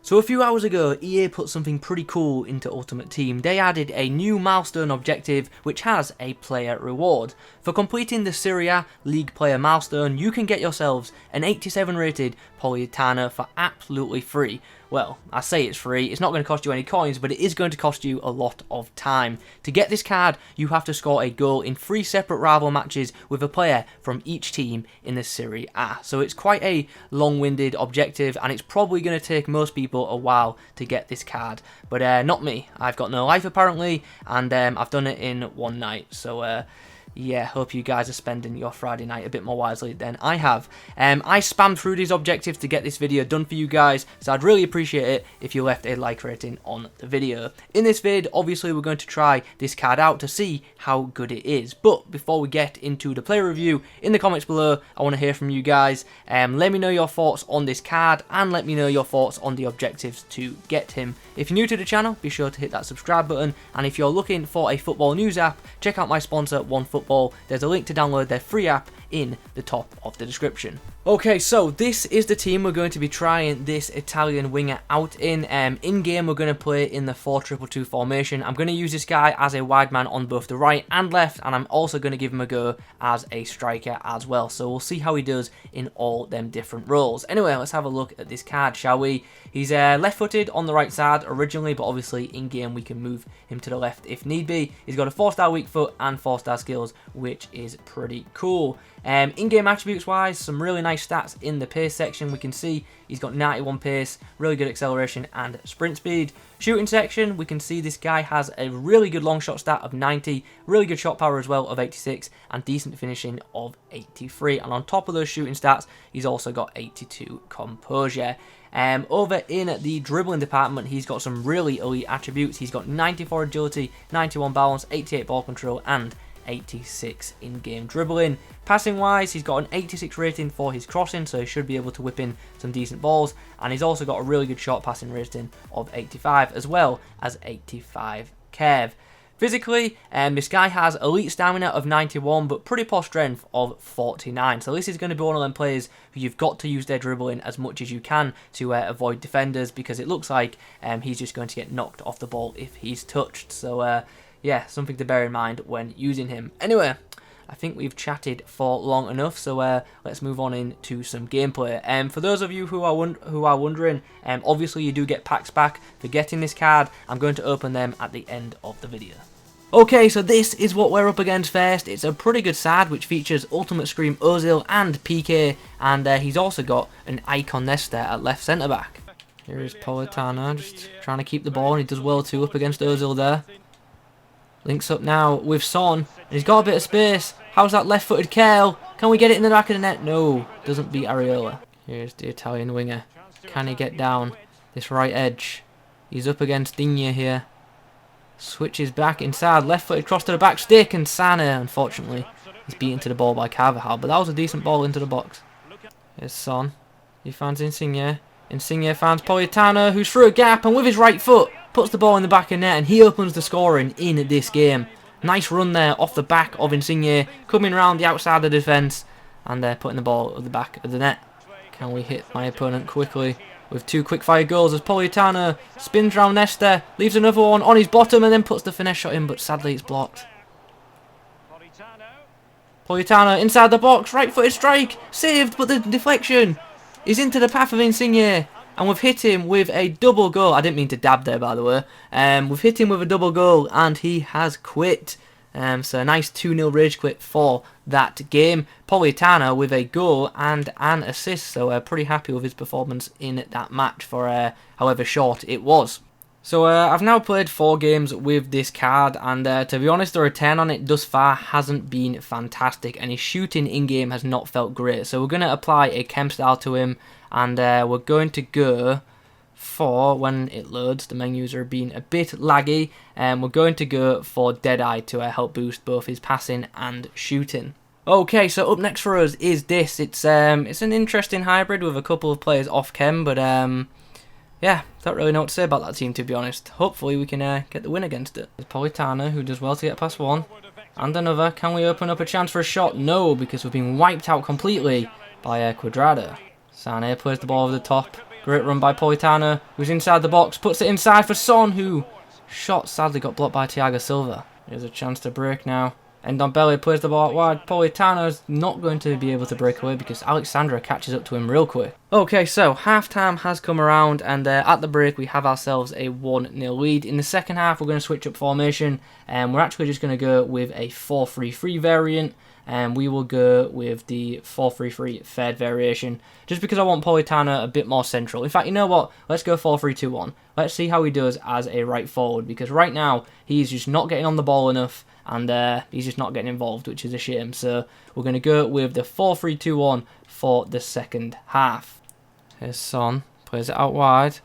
So a few hours ago, EA put something pretty cool into Ultimate Team. They added a new milestone objective which has a player reward. For completing the Serie League player milestone, you can get yourselves an 87 rated Politano for absolutely free. Well, I say it's free, it's not going to cost you any coins, but it is going to cost you a lot of time. To get this card, you have to score a goal in 3 separate rival matches with a player from each team in the Serie A. So it's quite a long-winded objective, and it's probably going to take most people a while to get this card. But not me. I've got no life apparently, and I've done it in one night. So yeah, hope you guys are spending your Friday night a bit more wisely than I have. I spammed through these objectives to get this video done for you guys, so I'd really appreciate it if you left a like rating on the video. In this vid, obviously we're going to try this card out to see how good it is. But before we get into the player review, in the comments below, I want to hear from you guys. Let me know your thoughts on this card, and let me know your thoughts on the objectives to get him. If you're new to the channel, be sure to hit that subscribe button, and if you're looking for a football news app, check out my sponsor, OneFootball. There's a link to download their free app in the top of the description. Okay, so this is the team we're going to be trying this Italian winger out in. In-game, we're going to play in the 4-2-2 formation. I'm going to use this guy as a wide man on both the right and left, and I'm also going to give him a go as a striker as well. So we'll see how he does in all them different roles. Anyway, let's have a look at this card, shall we? He's left-footed on the right side originally, but obviously in-game we can move him to the left if need be. He's got a 4-star weak foot and 4-star skills, which is pretty cool. In-game attributes-wise, some really nice stats in the pace section. We can see he's got 91 pace, really good acceleration and sprint speed. Shooting section, we can see this guy has a really good long shot stat of 90, really good shot power as well of 86, and decent finishing of 83. And on top of those shooting stats, he's also got 82 composure. Over in the dribbling department, he's got some really elite attributes. He's got 94 agility, 91 balance, 88 ball control, and 86 in-game dribbling. Passing wise, he's got an 86 rating for his crossing, so he should be able to whip in some decent balls, and he's also got a really good short passing rating of 85 as well as 85 curve. Physically, this guy has elite stamina of 91, but pretty poor strength of 49. So this is going to be one of them players who you've got to use their dribbling as much as you can to avoid defenders, because it looks like he's just going to get knocked off the ball if he's touched. So yeah, something to bear in mind when using him. Anyway, I think we've chatted for long enough, so let's move on into some gameplay. For those of you who are wondering, obviously you do get packs back for getting this card. I'm going to open them at the end of the video. Okay, so this is what we're up against first. It's a pretty good side which features Ultimate Scream Ozil and PK, and he's also got an Icon Nesta at left centre back. Here is Politano, just trying to keep the ball, and he does well too up against Ozil there. Links up now with Son, and he's got a bit of space. How's that left-footed curl? Can we get it in the back of the net? No, doesn't beat Areola. Here's the Italian winger. Can he get down this right edge? He's up against Digne here. Switches back inside, left-footed cross to the back stick, and Sane, unfortunately, is beaten to the ball by Carvajal, but that was a decent ball into the box. Here's Son. He finds Insigne. Insigne finds Politano, who's through a gap, and with his right foot, puts the ball in the back of net, and he opens the scoring in this game. Nice run there off the back of Insigne, coming around the outside of the defence, and putting the ball at the back of the net. Can we hit my opponent quickly with 2 quick-fire goals as Politano spins round Nesta, leaves another one on his bottom, and then puts the finesse shot in, but sadly it's blocked. Politano inside the box, right-footed strike, saved, but the deflection is into the path of Insigne. And we've hit him with a double goal. I didn't mean to dab there, by the way. We've hit him with a double goal, and he has quit. So a nice 2-0 rage quit for that game. Politano with a goal and an assist. So pretty happy with his performance in that match for however short it was. So I've now played 4 games with this card, and to be honest, the return on it thus far hasn't been fantastic, and his shooting in-game has not felt great. So we're going to apply a chem style to him, and we're going to go for, when it loads, the menus are being a bit laggy, and we're going to go for Deadeye to help boost both his passing and shooting. Okay, so up next for us is this. It's an interesting hybrid with a couple of players off chem, but yeah, don't really know what to say about that team, to be honest. Hopefully we can get the win against it. There's Politano, who does well to get past one. And another. Can we open up a chance for a shot? No, because we've been wiped out completely by Quadrado. Sane plays the ball over the top. Great run by Politano, who's inside the box, puts it inside for Son, who shot sadly got blocked by Thiago Silva. Here's a chance to break now. Ndombele plays the ball out wide. Politano's not going to be able to break away because Alexandra catches up to him real quick. Okay, so half-time has come around, and at the break we have ourselves a 1-0 lead. In the second half we're going to switch up formation, and we're actually just going to go with a 4-3-3 variant, and we will go with the 4-3-3 third variation, just because I want Politano a bit more central. In fact, you know what? Let's go 4-3-2-1. Let's see how he does as a right forward, because right now he's just not getting on the ball enough, and he's just not getting involved, which is a shame. So we're going to go with the 4-3-2-1 for the second half. Here's Son, plays it out wide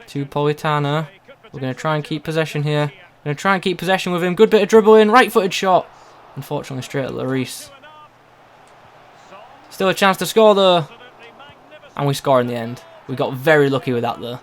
to Politano. We're going to try and keep possession here. Going to try and keep possession with him. Good bit of dribbling, right-footed shot. Unfortunately, straight at Lloris. Still a chance to score though, and we score in the end. We got very lucky with that though.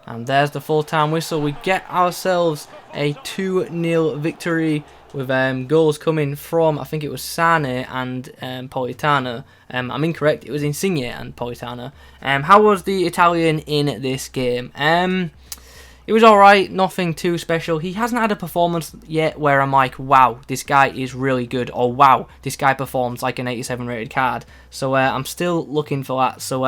And there's the full-time whistle. We get ourselves a 2-0 victory, with goals coming from, I think it was Sane and Politano. I'm incorrect, it was Insigne and Politano. How was the Italian in this game? It was alright, nothing too special. He hasn't had a performance yet where I'm like, wow, this guy is really good, or wow, this guy performs like an 87 rated card. So I'm still looking for that. So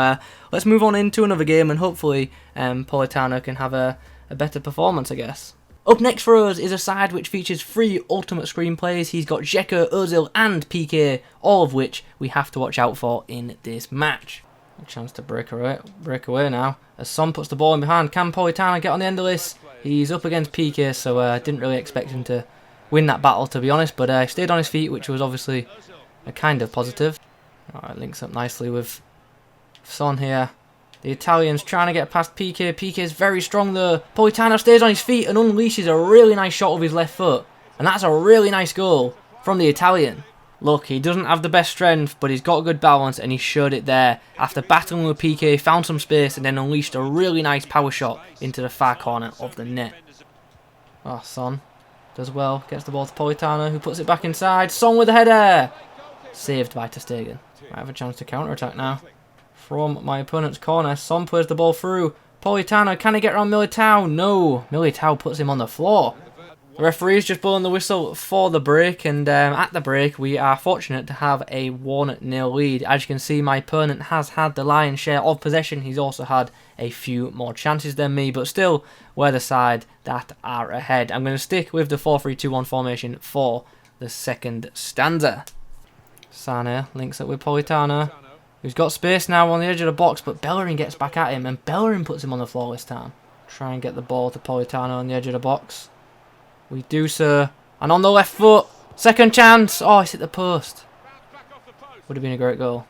let's move on into another game, and hopefully Politano can have a better performance, I guess. Up next for us is a side which features 3 ultimate screen players. He's got Dzeko, Ozil and PK, all of which we have to watch out for in this match. A chance to break away now. As Son puts the ball in behind, can Politano get on the end of this? He's up against PK, so I didn't really expect him to win that battle, to be honest, but he stayed on his feet, which was obviously a kind of positive. Alright, links up nicely with Son here. The Italian's trying to get past PK. PK's very strong though. Politano stays on his feet and unleashes a really nice shot with his left foot. And that's a really nice goal from the Italian. Look, he doesn't have the best strength, but he's got good balance, and he showed it there. After battling with PK, found some space and then unleashed a really nice power shot into the far corner of the net. Oh, Son does well. Gets the ball to Politano, who puts it back inside. Son with the header. Saved by ter Stegen. Might have a chance to counter-attack now. From my opponent's corner, Son plays the ball through. Politano, can he get around Militao? No. Militao puts him on the floor. The referee's just blowing the whistle for the break, and at the break we are fortunate to have a 1-0 lead. As you can see, my opponent has had the lion's share of possession. He's also had a few more chances than me, but still we're the side that are ahead. I'm going to stick with the 4-3-2-1 formation for the second stanza. Sane links up with Politano, who's got space now on the edge of the box, but Bellerin gets back at him, and Bellerin puts him on the floor this time. Try and get the ball to Politano on the edge of the box. We do so, and on the left foot, second chance. Oh, it's hit the post. Would have been a great goal.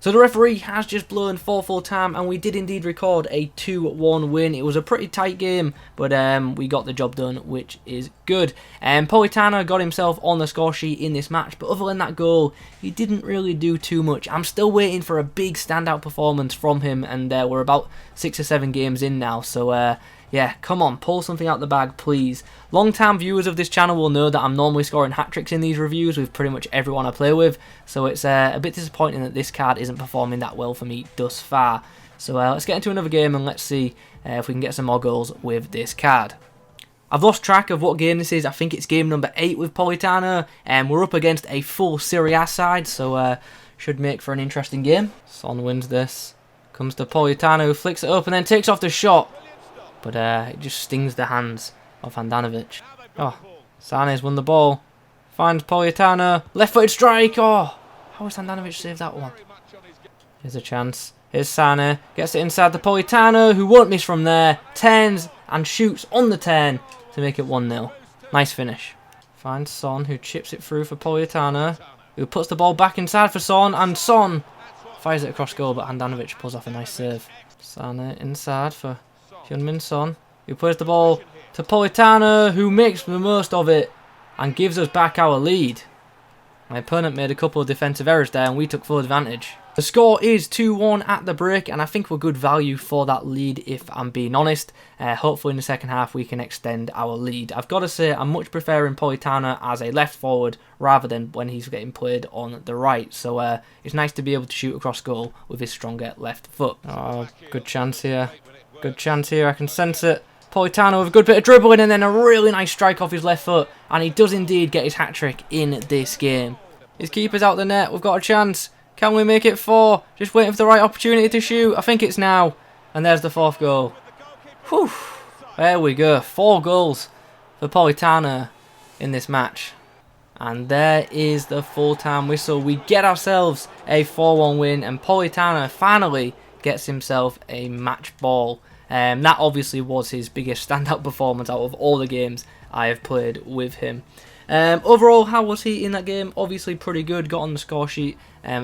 So the referee has just blown for full time, and we did indeed record a 2-1 win. It was a pretty tight game, but we got the job done, which is good. Politano got himself on the score sheet in this match, but other than that goal, he didn't really do too much. I'm still waiting for a big standout performance from him, and we're about 6 or 7 games in now, so yeah, come on, pull something out the bag, please. Long-time viewers of this channel will know that I'm normally scoring hat-tricks in these reviews with pretty much everyone I play with, so it's a bit disappointing that this card isn't performing that well for me thus far. So let's get into another game and let's see if we can get some more goals with this card. I've lost track of what game this is. I think it's game number 8 with Politano, and we're up against a full Serie A side, so should make for an interesting game. Son wins this. Comes to Politano, who flicks it up and then takes off the shot. But it just stings the hands of Handanovic. Oh, Sane's won the ball. Finds Politano. Left-footed strike. Oh, how has Handanovic saved that one? Here's a chance. Here's Sane. Gets it inside the Politano, who won't miss from there. Turns and shoots on the turn to make it 1-0. Nice finish. Finds Son, who chips it through for Politano, who puts the ball back inside for Son, and Son fires it across goal, but Handanovic pulls off a nice save. Sane inside for Heung-min Son, who plays the ball to Politano, who makes the most of it and gives us back our lead. My opponent made a couple of defensive errors there and we took full advantage. The score is 2-1 at the break, and I think we're good value for that lead if I'm being honest. Hopefully in the second half we can extend our lead. I've got to say I'm much preferring Politano as a left forward rather than when he's getting played on the right. So it's nice to be able to shoot across goal with his stronger left foot. Oh, good chance here. Good chance here, I can sense it. Politano with a good bit of dribbling and then a really nice strike off his left foot. And he does indeed get his hat-trick in this game. His keeper's out the net, we've got a chance. Can we make it 4? Just waiting for the right opportunity to shoot. I think it's now. And there's the 4th goal. Whew. There we go. 4 goals for Politano in this match. And there is the full-time whistle. We get ourselves a 4-1 win. And Politano finally gets himself a match ball. That obviously was his biggest standout performance out of all the games I have played with him. Overall, how was he in that game? Obviously pretty good, got on the score sheet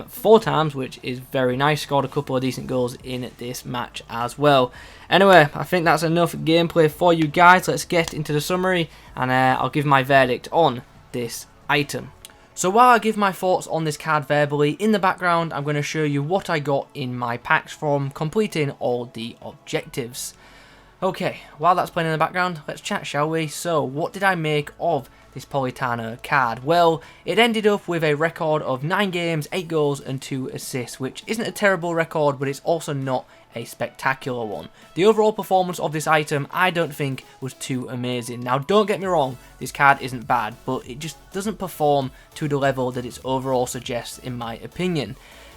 4 times, which is very nice. Scored a couple of decent goals in this match as well. Anyway, I think that's enough gameplay for you guys. Let's get into the summary, and I'll give my verdict on this item. So while I give my thoughts on this card verbally, in the background I'm going to show you what I got in my packs from completing all the objectives. Okay, while that's playing in the background, let's chat, shall we? So, what did I make of this Politano card? Well, it ended up with a record of 9 games, 8 goals and 2 assists, which isn't a terrible record, but it's also not a spectacular one. The overall performance of this item I don't think was too amazing. Now don't get me wrong, this card isn't bad, but it just doesn't perform to the level that its overall suggests in my opinion.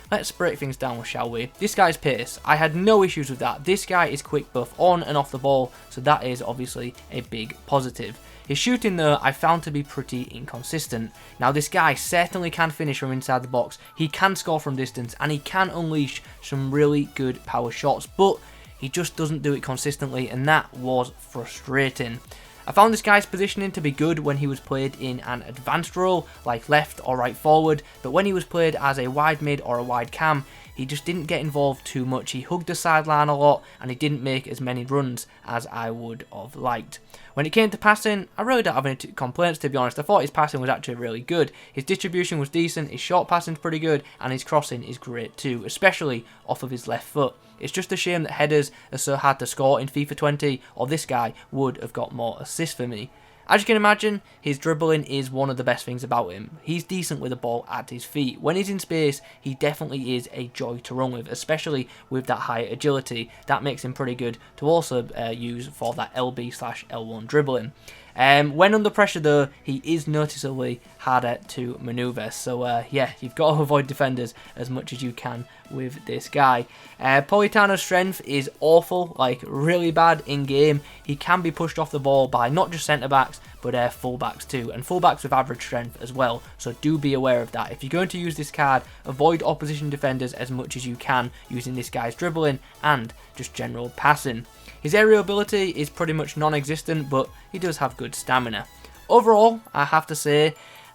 Let's break things down, shall we? This guy's pace, I had no issues with that. This guy is quick both on and off the ball, so that is obviously a big positive. His shooting though, I found to be pretty inconsistent. Now this guy certainly can finish from inside the box, he can score from distance, and he can unleash some really good power shots, but he just doesn't do it consistently, and that was frustrating. I found this guy's positioning to be good when he was played in an advanced role, like left or right forward, but when he was played as a wide mid or a wide cam, he just didn't get involved too much. He hugged the sideline a lot, and he didn't make as many runs as I would have liked. When it came to passing, I really don't have any complaints, to be honest. I thought his passing was actually really good. His distribution was decent, his short passing's pretty good, and his crossing is great too, especially off of his left foot. It's just a shame that headers are so hard to score in FIFA 20, or this guy would have got more assists for me. As you can imagine, his dribbling is one of the best things about him. He's decent with the ball at his feet. When he's in space, he definitely is a joy to run with, especially with that high agility. That makes him pretty good to also use for that LB/L1 dribbling. When under pressure though, he is noticeably harder to manoeuvre. So yeah, you've got to avoid defenders as much as you can with this guy. Politano's strength is awful, like really bad in game. He can be pushed off the ball by not just centre backs, but full-backs too, and full-backs with average strength as well, so do be aware of that. If you're going to use this card, avoid opposition defenders as much as you can using this guy's dribbling and just general passing. His aerial ability is pretty much non-existent, but he does have good stamina. Overall, I have to say,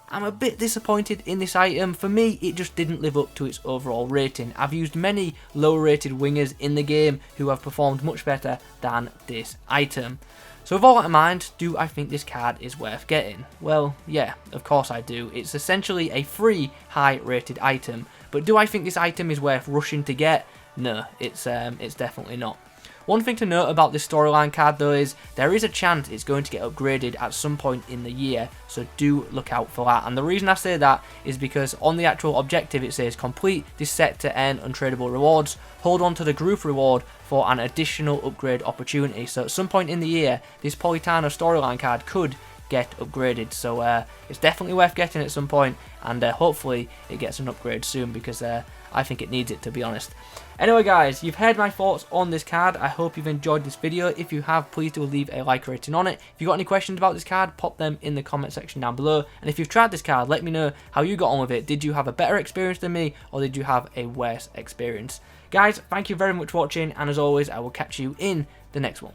I'm a bit disappointed in this item. For me, it just didn't live up to its overall rating. I've used many low-rated wingers in the game who have performed much better than this item. So with all that in mind, do I think this card is worth getting? Well, yeah, of course I do. It's essentially a free, high-rated item. But do I think this item is worth rushing to get? No, it's definitely not. One thing to note about this storyline card though is there is a chance it's going to get upgraded at some point in the year, so do look out for that. And the reason I say that is because on the actual objective it says complete this set to earn untradeable rewards, hold on to the group reward for an additional upgrade opportunity. So at some point in the year this Politano storyline card could get upgraded, so it's definitely worth getting at some point, and hopefully it gets an upgrade soon because I think it needs it, to be honest. Anyway guys, you've heard my thoughts on this card. I hope you've enjoyed this video. If you have, please do leave a like rating on it. If you've got any questions about this card, pop them in the comment section down below. And if you've tried this card, let me know how you got on with it. Did you have a better experience than me, or did you have a worse experience? Guys, thank you very much for watching, and as always, I will catch you in the next one.